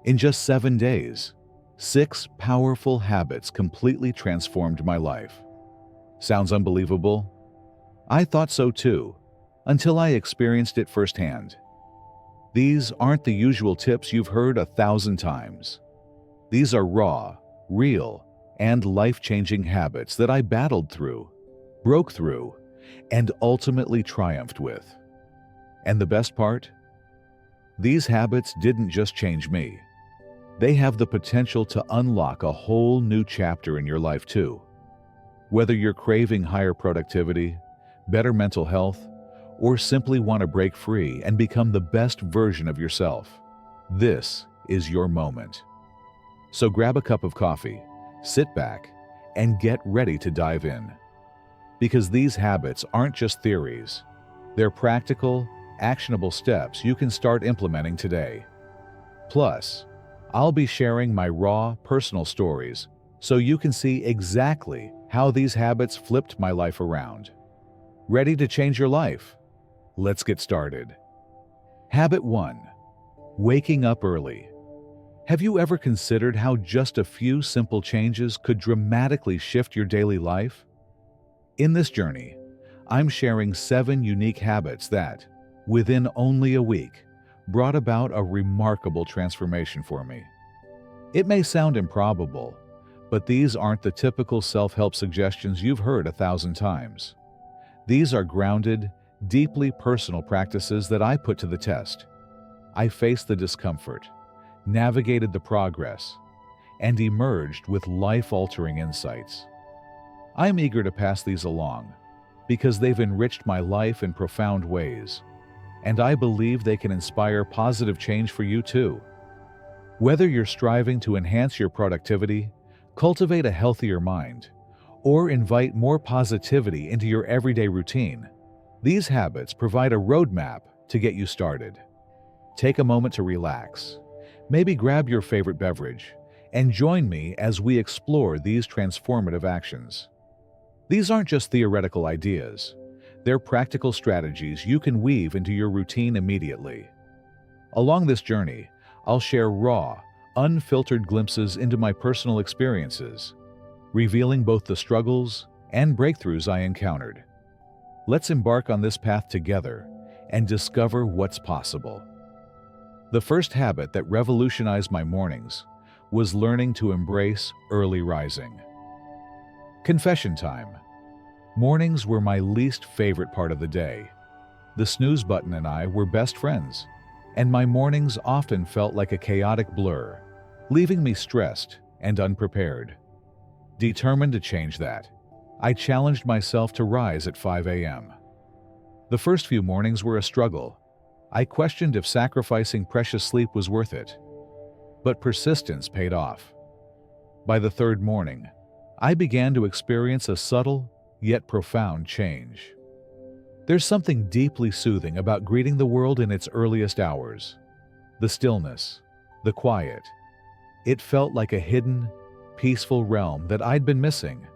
In just 7 days, 6 powerful habits completely transformed my life. Sounds unbelievable? I thought so too, until I experienced it firsthand. These aren't the usual tips you've heard 1,000 times. These are raw, real, and life-changing habits that I battled through, broke through, and ultimately triumphed with. And the best part? These habits didn't just change me. They have the potential to unlock a whole new chapter in your life too. Whether you're craving higher productivity, better mental health, or simply want to break free and become the best version of yourself, this is your moment. So grab a cup of coffee, sit back, and get ready to dive in. Because these habits aren't just theories. They're practical, actionable steps you can start implementing today. Plus, I'll be sharing my raw, personal stories so you can see exactly how these habits flipped my life around. Ready to change your life? Let's get started. Habit 1. Waking up early. Have you ever considered how just a few simple changes could dramatically shift your daily life? In this journey, I'm sharing 7 unique habits that, within only a week, brought about a remarkable transformation for me. It may sound improbable, but these aren't the typical self-help suggestions you've heard 1,000 times. These are grounded, deeply personal practices that I put to the test. I faced the discomfort, navigated the progress, and emerged with life-altering insights. I'm eager to pass these along because they've enriched my life in profound ways, and I believe they can inspire positive change for you too. Whether you're striving to enhance your productivity, cultivate a healthier mind, or invite more positivity into your everyday routine, these habits provide a roadmap to get you started. Take a moment to relax. Maybe grab your favorite beverage and join me as we explore these transformative actions. These aren't just theoretical ideas. They're practical strategies you can weave into your routine immediately. Along this journey, I'll share raw, unfiltered glimpses into my personal experiences, revealing both the struggles and breakthroughs I encountered. Let's embark on this path together and discover what's possible. The first habit that revolutionized my mornings was learning to embrace early rising. Confession time. Mornings were my least favorite part of the day. The snooze button and I were best friends, and my mornings often felt like a chaotic blur, leaving me stressed and unprepared. Determined to change that, I challenged myself to rise at 5 a.m. The first few mornings were a struggle. I questioned if sacrificing precious sleep was worth it. But persistence paid off. By the third morning, I began to experience a subtle, yet profound change. There's something deeply soothing about greeting the world in its earliest hours. The stillness, the quiet. It felt like a hidden, peaceful realm that I'd been missing.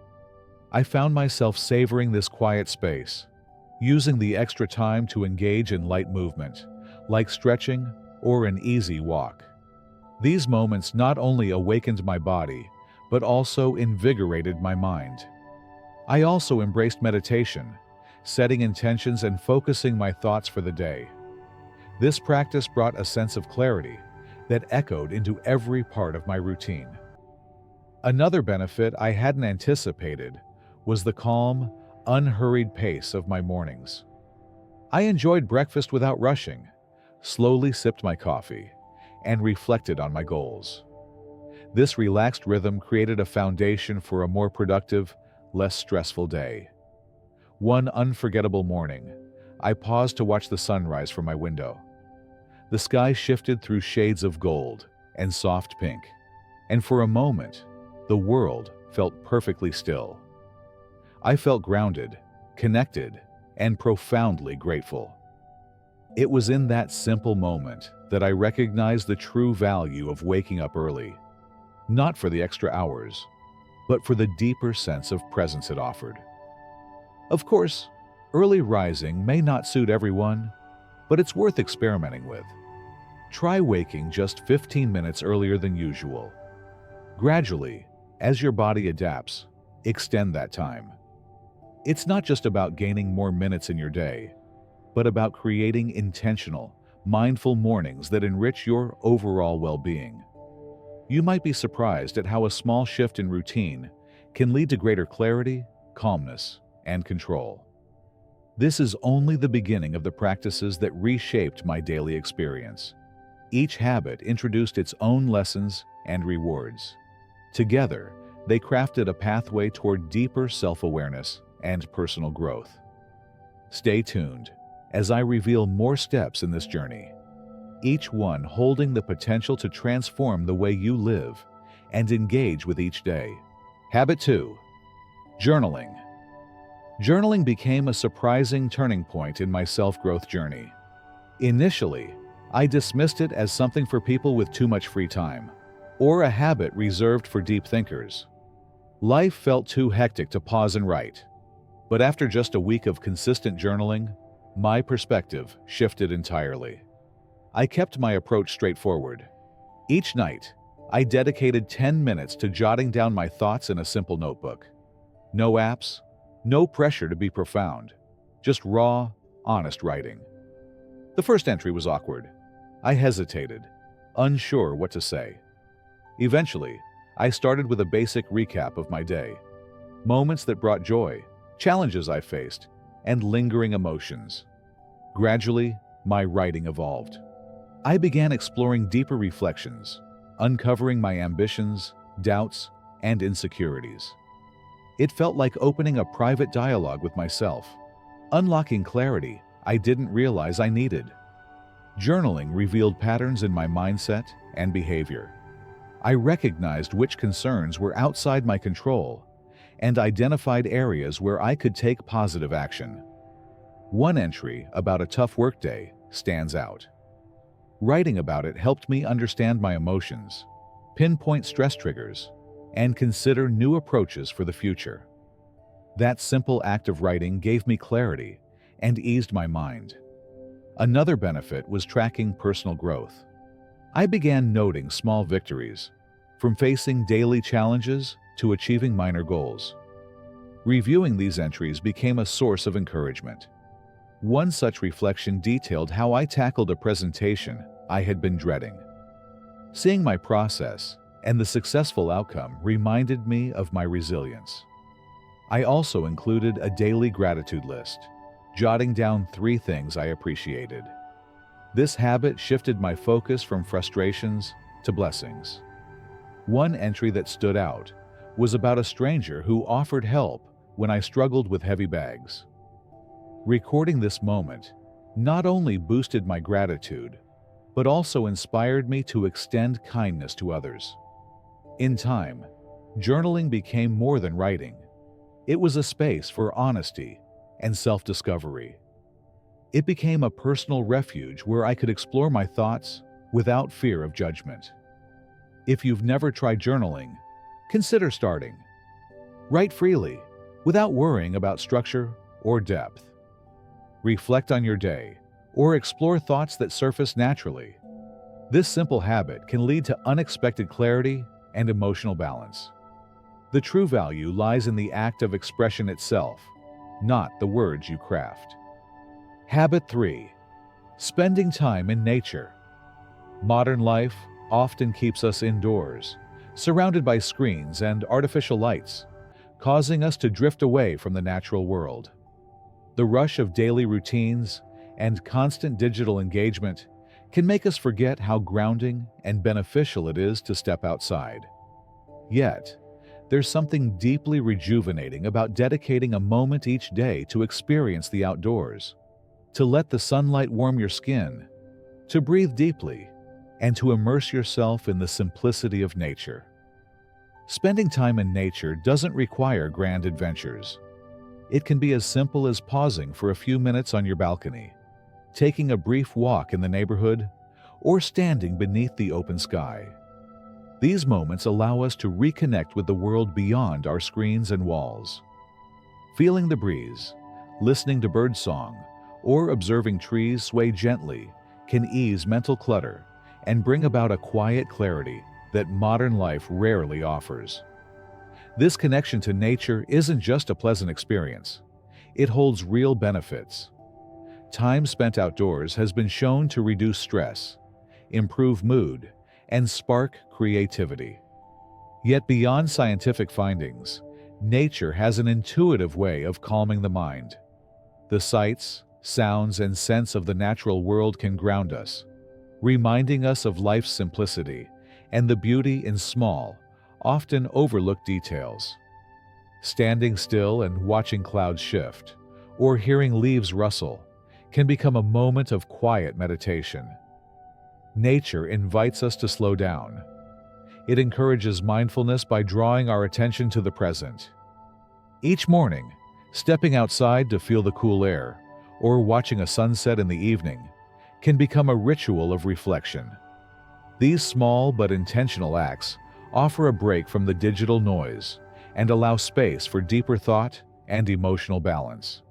I found myself savoring this quiet space, using the extra time to engage in light movement, like stretching or an easy walk. These moments not only awakened my body, but also invigorated my mind. I also embraced meditation, setting intentions and focusing my thoughts for the day. This practice brought a sense of clarity that echoed into every part of my routine. Another benefit I hadn't anticipated was the calm, unhurried pace of my mornings. I enjoyed breakfast without rushing, slowly sipped my coffee, and reflected on my goals. This relaxed rhythm created a foundation for a more productive, less stressful day. One unforgettable morning, I paused to watch the sunrise from my window. The sky shifted through shades of gold and soft pink, and for a moment, the world felt perfectly still. I felt grounded, connected, and profoundly grateful. It was in that simple moment that I recognized the true value of waking up early, not for the extra hours, but for the deeper sense of presence it offered. Of course, early rising may not suit everyone, but it's worth experimenting with. Try waking just 15 minutes earlier than usual. Gradually, as your body adapts, extend that time. It's not just about gaining more minutes in your day, but about creating intentional, mindful mornings that enrich your overall well-being. You might be surprised at how a small shift in routine can lead to greater clarity, calmness, and control. This is only the beginning of the practices that reshaped my daily experience. Each habit introduced its own lessons and rewards. Together, they crafted a pathway toward deeper self-awareness and personal growth. Stay tuned as I reveal more steps in this journey, each one holding the potential to transform the way you live and engage with each day. Habit 2. Journaling. Journaling became a surprising turning point in my self-growth journey. Initially, I dismissed it as something for people with too much free time, or a habit reserved for deep thinkers. Life felt too hectic to pause and write. But after just a week of consistent journaling, my perspective shifted entirely. I kept my approach straightforward. Each night, I dedicated 10 minutes to jotting down my thoughts in a simple notebook. No apps, no pressure to be profound, just raw, honest writing. The first entry was awkward. I hesitated, unsure what to say. Eventually, I started with a basic recap of my day, moments that brought joy, challenges I faced, and lingering emotions. Gradually, my writing evolved. I began exploring deeper reflections, uncovering my ambitions, doubts, and insecurities. It felt like opening a private dialogue with myself, unlocking clarity I didn't realize I needed. Journaling revealed patterns in my mindset and behavior. I recognized which concerns were outside my control and identified areas where I could take positive action. One entry about a tough workday stands out. Writing about it helped me understand my emotions, pinpoint stress triggers, and consider new approaches for the future. That simple act of writing gave me clarity and eased my mind. Another benefit was tracking personal growth. I began noting small victories, from facing daily challenges to achieving minor goals. Reviewing these entries became a source of encouragement. One such reflection detailed how I tackled a presentation I had been dreading. Seeing my process and the successful outcome reminded me of my resilience. I also included a daily gratitude list, jotting down 3 things I appreciated. This habit shifted my focus from frustrations to blessings. One entry that stood out was about a stranger who offered help when I struggled with heavy bags. Recording this moment not only boosted my gratitude, but also inspired me to extend kindness to others. In time, journaling became more than writing. It was a space for honesty and self-discovery. It became a personal refuge where I could explore my thoughts without fear of judgment. If you've never tried journaling, consider starting. Write freely, without worrying about structure or depth. Reflect on your day, or explore thoughts that surface naturally. This simple habit can lead to unexpected clarity and emotional balance. The true value lies in the act of expression itself, not the words you craft. Habit 3. Spending time in nature. Modern life often keeps us indoors, surrounded by screens and artificial lights, causing us to drift away from the natural world. The rush of daily routines and constant digital engagement can make us forget how grounding and beneficial it is to step outside. Yet, there's something deeply rejuvenating about dedicating a moment each day to experience the outdoors, to let the sunlight warm your skin, to breathe deeply, and to immerse yourself in the simplicity of nature. Spending time in nature doesn't require grand adventures. It can be as simple as pausing for a few minutes on your balcony, taking a brief walk in the neighborhood, or standing beneath the open sky. These moments allow us to reconnect with the world beyond our screens and walls. Feeling the breeze, listening to birdsong, or observing trees sway gently can ease mental clutter and bring about a quiet clarity that modern life rarely offers. This connection to nature isn't just a pleasant experience. It holds real benefits. Time spent outdoors has been shown to reduce stress, improve mood, and spark creativity. Yet beyond scientific findings, nature has an intuitive way of calming the mind. The sights, sounds, and scents of the natural world can ground us, reminding us of life's simplicity and the beauty in small, often overlooked details. Standing still and watching clouds shift, or hearing leaves rustle, can become a moment of quiet meditation. Nature invites us to slow down. It encourages mindfulness by drawing our attention to the present. Each morning, stepping outside to feel the cool air, or watching a sunset in the evening, can become a ritual of reflection. These small but intentional acts offer a break from the digital noise and allow space for deeper thought and emotional balance.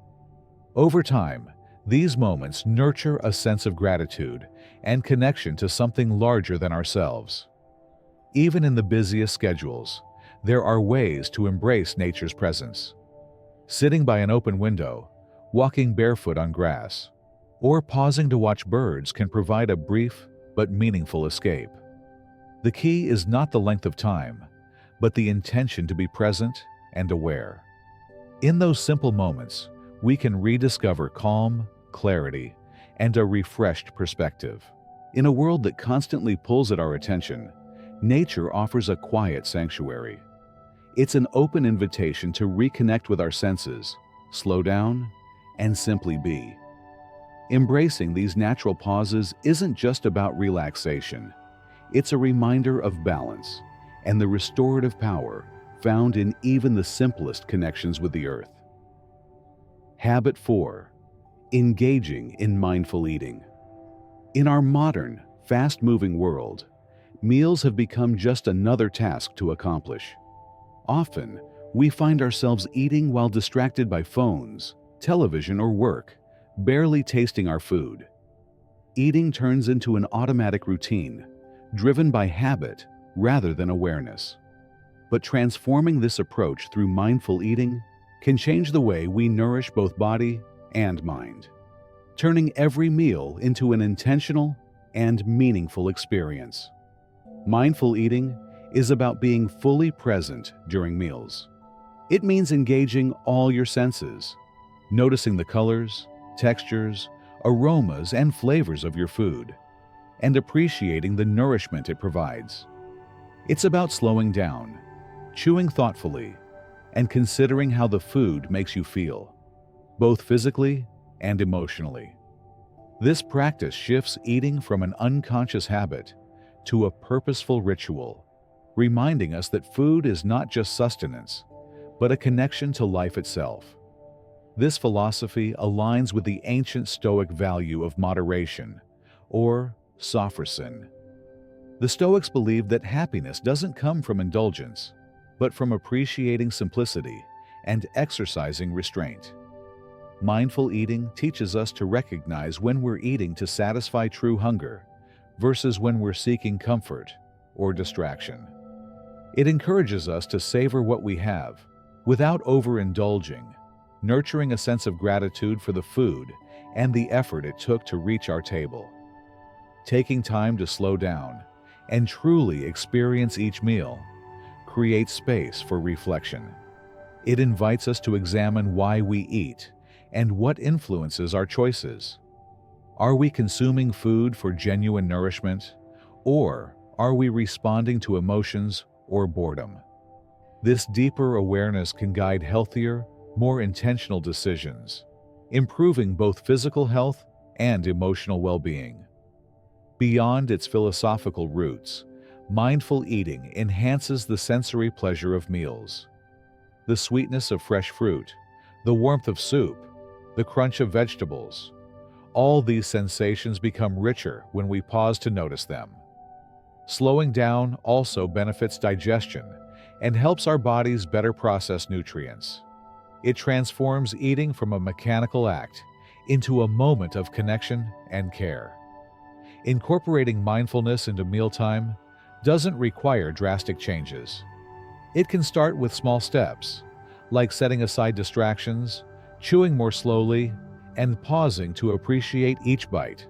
Over time, these moments nurture a sense of gratitude and connection to something larger than ourselves. Even in the busiest schedules, there are ways to embrace nature's presence. Sitting by an open window, walking barefoot on grass, or pausing to watch birds can provide a brief but meaningful escape. The key is not the length of time, but the intention to be present and aware. In those simple moments, we can rediscover calm, clarity, and a refreshed perspective. In a world that constantly pulls at our attention, nature offers a quiet sanctuary. It's an open invitation to reconnect with our senses, slow down, and simply be. Embracing these natural pauses isn't just about relaxation. It's a reminder of balance and the restorative power found in even the simplest connections with the earth. Habit 4. Engaging in mindful eating. In our modern, fast-moving world, meals have become just another task to accomplish. Often, we find ourselves eating while distracted by phones, television, or work, barely tasting our food. Eating turns into an automatic routine, driven by habit rather than awareness. But transforming this approach through mindful eating can change the way we nourish both body and mind, turning every meal into an intentional and meaningful experience. Mindful eating is about being fully present during meals. It means engaging all your senses, noticing the colors, textures, aromas, and flavors of your food, and appreciating the nourishment it provides. It's about slowing down, chewing thoughtfully, and considering how the food makes you feel, both physically and emotionally. This practice shifts eating from an unconscious habit to a purposeful ritual, reminding us that food is not just sustenance, but a connection to life itself. This philosophy aligns with the ancient Stoic value of moderation, or sophrosyn. The Stoics believed that happiness doesn't come from indulgence, but from appreciating simplicity and exercising restraint. Mindful eating teaches us to recognize when we're eating to satisfy true hunger versus when we're seeking comfort or distraction. It encourages us to savor what we have without overindulging, nurturing a sense of gratitude for the food and the effort it took to reach our table. Taking time to slow down and truly experience each meal creates space for reflection. It invites us to examine why we eat and what influences our choices. Are we consuming food for genuine nourishment, or are we responding to emotions or boredom? This deeper awareness can guide healthier, more intentional decisions, improving both physical health and emotional well-being. Beyond its philosophical roots, mindful eating enhances the sensory pleasure of meals. The sweetness of fresh fruit, the warmth of soup, the crunch of vegetables, all these sensations become richer when we pause to notice them. Slowing down also benefits digestion and helps our bodies better process nutrients. It transforms eating from a mechanical act into a moment of connection and care. Incorporating mindfulness into mealtime doesn't require drastic changes. It can start with small steps, like setting aside distractions, chewing more slowly, and pausing to appreciate each bite.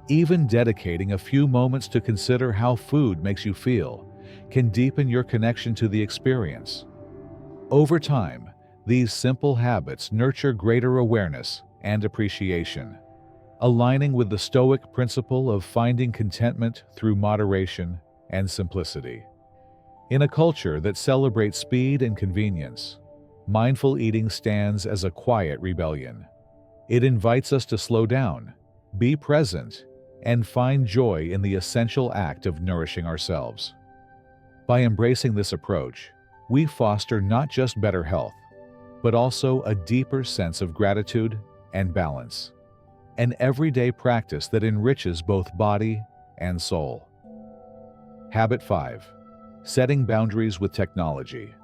Even dedicating a few moments to consider how food makes you feel can deepen your connection to the experience. Over time, these simple habits nurture greater awareness and appreciation, aligning with the Stoic principle of finding contentment through moderation and simplicity. In a culture that celebrates speed and convenience, mindful eating stands as a quiet rebellion. It invites us to slow down, be present, and find joy in the essential act of nourishing ourselves. By embracing this approach, we foster not just better health, but also a deeper sense of gratitude and balance, an everyday practice that enriches both body and soul. Habit 5. Setting boundaries with technology.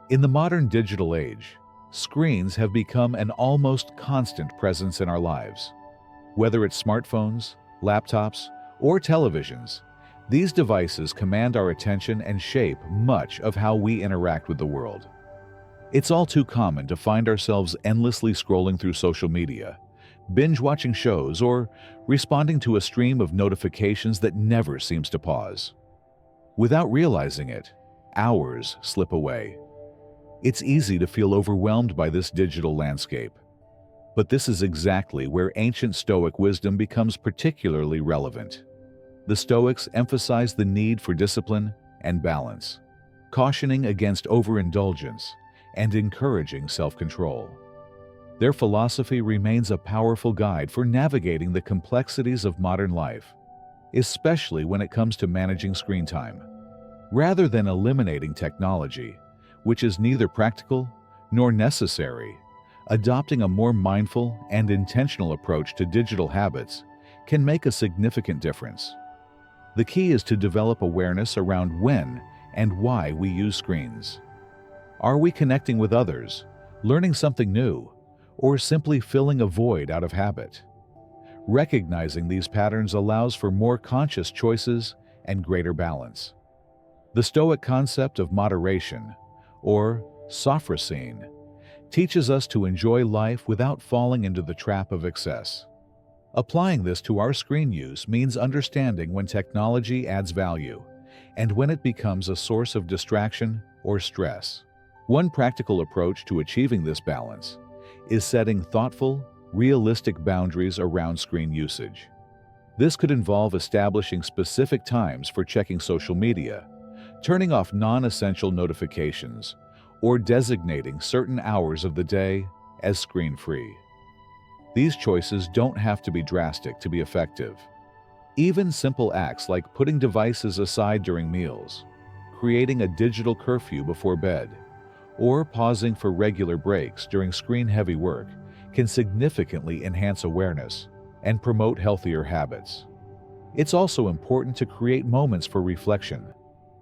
In the modern digital age, screens have become an almost constant presence in our lives. Whether it's smartphones, laptops, or televisions, these devices command our attention and shape much of how we interact with the world. It's all too common to find ourselves endlessly scrolling through social media, binge-watching shows, or responding to a stream of notifications that never seems to pause. Without realizing it, hours slip away. It's easy to feel overwhelmed by this digital landscape. But this is exactly where ancient Stoic wisdom becomes particularly relevant. The Stoics emphasize the need for discipline and balance, cautioning against overindulgence and encouraging self-control. Their philosophy remains a powerful guide for navigating the complexities of modern life, especially when it comes to managing screen time. Rather than eliminating technology, which is neither practical nor necessary, adopting a more mindful and intentional approach to digital habits can make a significant difference. The key is to develop awareness around when and why we use screens. Are we connecting with others, learning something new, or simply filling a void out of habit? Recognizing these patterns allows for more conscious choices and greater balance. The Stoic concept of moderation, or sophrosyne, teaches us to enjoy life without falling into the trap of excess. Applying this to our screen use means understanding when technology adds value and when it becomes a source of distraction or stress. One practical approach to achieving this balance is setting thoughtful, realistic boundaries around screen usage. This could involve establishing specific times for checking social media, turning off non-essential notifications, or designating certain hours of the day as screen-free. These choices don't have to be drastic to be effective. Even simple acts like putting devices aside during meals, creating a digital curfew before bed, or pausing for regular breaks during screen-heavy work can significantly enhance awareness and promote healthier habits. It's also important to create moments for reflection,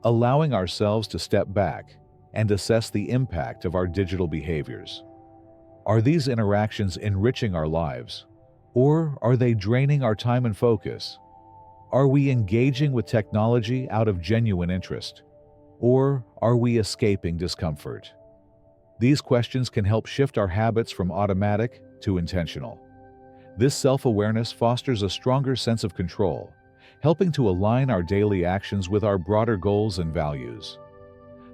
allowing ourselves to step back and assess the impact of our digital behaviors. Are these interactions enriching our lives, or are they draining our time and focus? Are we engaging with technology out of genuine interest, or are we escaping discomfort? These questions can help shift our habits from automatic to intentional. This self-awareness fosters a stronger sense of control, helping to align our daily actions with our broader goals and values.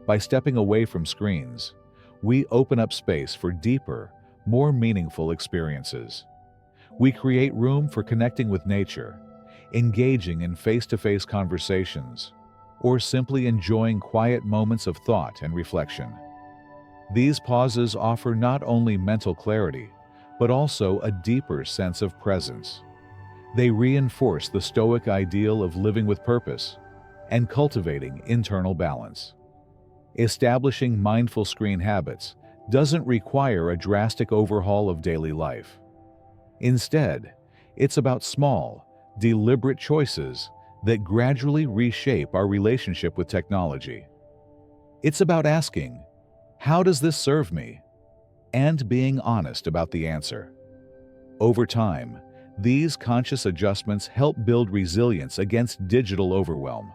By stepping away from screens, we open up space for deeper, more meaningful experiences. We create room for connecting with nature, engaging in face-to-face conversations, or simply enjoying quiet moments of thought and reflection. These pauses offer not only mental clarity, but also a deeper sense of presence. They reinforce the Stoic ideal of living with purpose and cultivating internal balance. Establishing mindful screen habits doesn't require a drastic overhaul of daily life. Instead, it's about small, deliberate choices that gradually reshape our relationship with technology. It's about asking, "How does this serve me?" and being honest about the answer. Over time, These conscious adjustments help build resilience against digital overwhelm,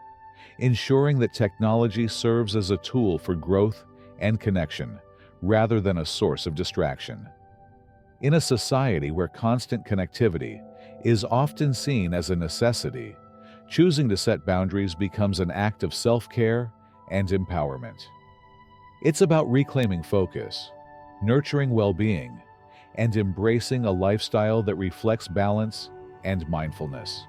ensuring that technology serves as a tool for growth and connection rather than a source of distraction. In a society where constant connectivity is often seen as a necessity, choosing to set boundaries becomes an act of self-care and empowerment. It's about reclaiming focus, nurturing well-being, and embracing a lifestyle that reflects balance and mindfulness.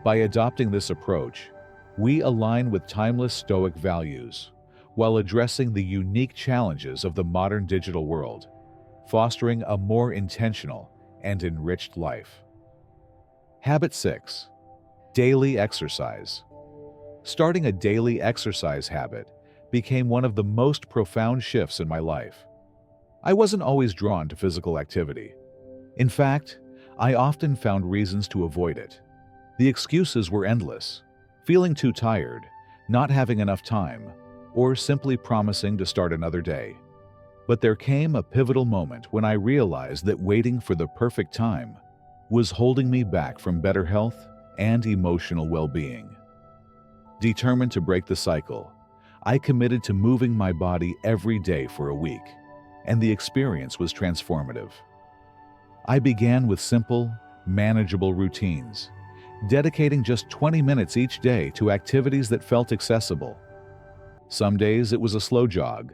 By adopting this approach, we align with timeless Stoic values while addressing the unique challenges of the modern digital world, fostering a more intentional and enriched life. Habit 6. Daily exercise. Starting a daily exercise habit became one of the most profound shifts in my life. I wasn't always drawn to physical activity. In fact, I often found reasons to avoid it. The excuses were endless: feeling too tired, not having enough time, or simply promising to start another day. But there came a pivotal moment when I realized that waiting for the perfect time was holding me back from better health and emotional well-being. Determined to break the cycle, I committed to moving my body every day for a week, and the experience was transformative. I began with simple, manageable routines, dedicating just 20 minutes each day to activities that felt accessible. Some days it was a slow jog,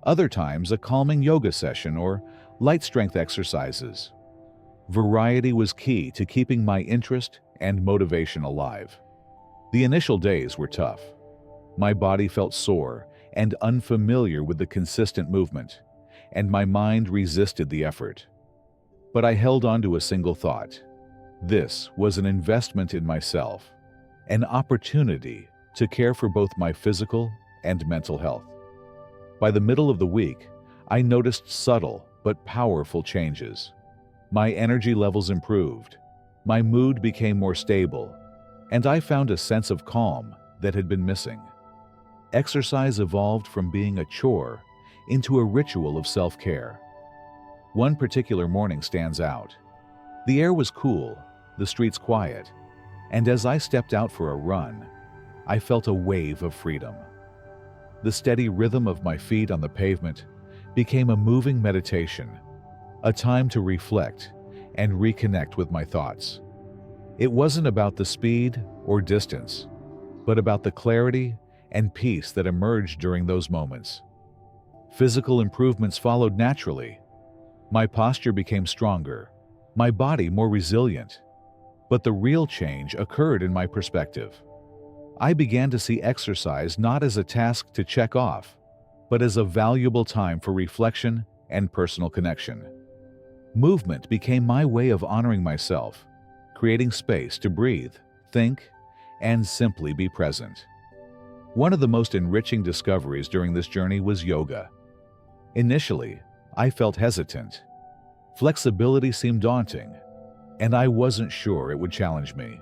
other times a calming yoga session or light strength exercises. Variety was key to keeping my interest and motivation alive. The initial days were tough. My body felt sore and unfamiliar with the consistent movement, and my mind resisted the effort. But I held on to a single thought. This was an investment in myself, an opportunity to care for both my physical and mental health. By the middle of the week, I noticed subtle but powerful changes. My energy levels improved, my mood became more stable, and I found a sense of calm that had been missing. Exercise evolved from being a chore into a ritual of self-care. One particular morning stands out. The air was cool, the streets quiet, and as I stepped out for a run, I felt a wave of freedom. The steady rhythm of my feet on the pavement became a moving meditation, a time to reflect and reconnect with my thoughts. It wasn't about the speed or distance, but about the clarity and peace that emerged during those moments. Physical improvements followed naturally. My posture became stronger, my body more resilient. But the real change occurred in my perspective. I began to see exercise not as a task to check off, but as a valuable time for reflection and personal connection. Movement became my way of honoring myself, creating space to breathe, think, and simply be present. One of the most enriching discoveries during this journey was yoga. Initially, I felt hesitant. Flexibility seemed daunting, and I wasn't sure it would challenge me.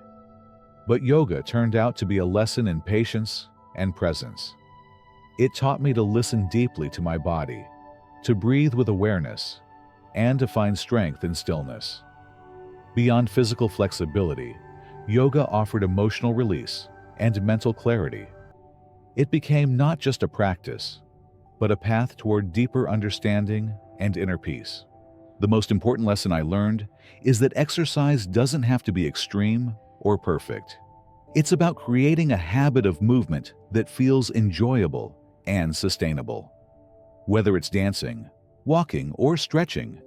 But yoga turned out to be a lesson in patience and presence. It taught me to listen deeply to my body, to breathe with awareness, and to find strength in stillness. Beyond physical flexibility, yoga offered emotional release and mental clarity. It became not just a practice, but a path toward deeper understanding and inner peace. The most important lesson I learned is that exercise doesn't have to be extreme or perfect. It's about creating a habit of movement that feels enjoyable and sustainable. Whether it's dancing, walking, or stretching,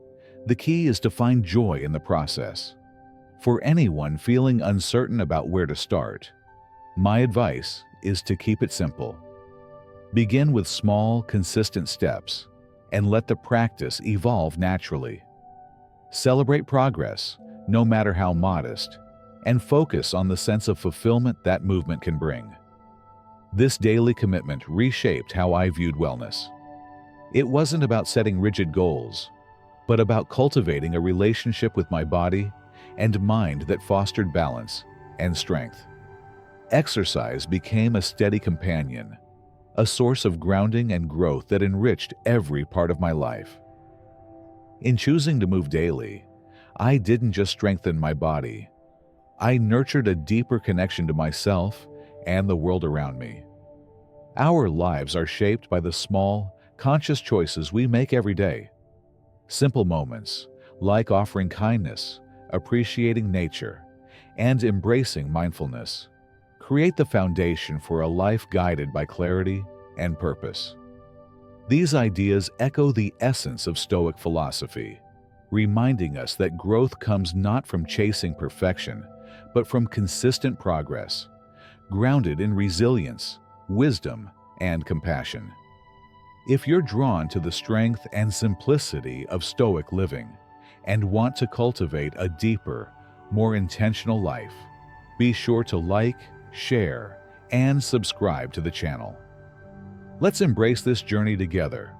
the key is to find joy in the process. For anyone feeling uncertain about where to start, my advice is to keep it simple. Begin with small, consistent steps and let the practice evolve naturally. Celebrate progress, no matter how modest, and focus on the sense of fulfillment that movement can bring. This daily commitment reshaped how I viewed wellness. It wasn't about setting rigid goals, but about cultivating a relationship with my body and mind that fostered balance and strength. Exercise became a steady companion, a source of grounding and growth that enriched every part of my life. In choosing to move daily, I didn't just strengthen my body. I nurtured a deeper connection to myself and the world around me. Our lives are shaped by the small, conscious choices we make every day. Simple moments, like offering kindness, appreciating nature, and embracing mindfulness, create the foundation for a life guided by clarity and purpose. These ideas echo the essence of Stoic philosophy, reminding us that growth comes not from chasing perfection, but from consistent progress, grounded in resilience, wisdom, and compassion. If you're drawn to the strength and simplicity of Stoic living and want to cultivate a deeper, more intentional life, be sure to like, share, and subscribe to the channel. Let's embrace this journey together.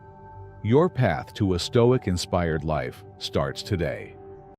Your path to a Stoic-inspired life starts today.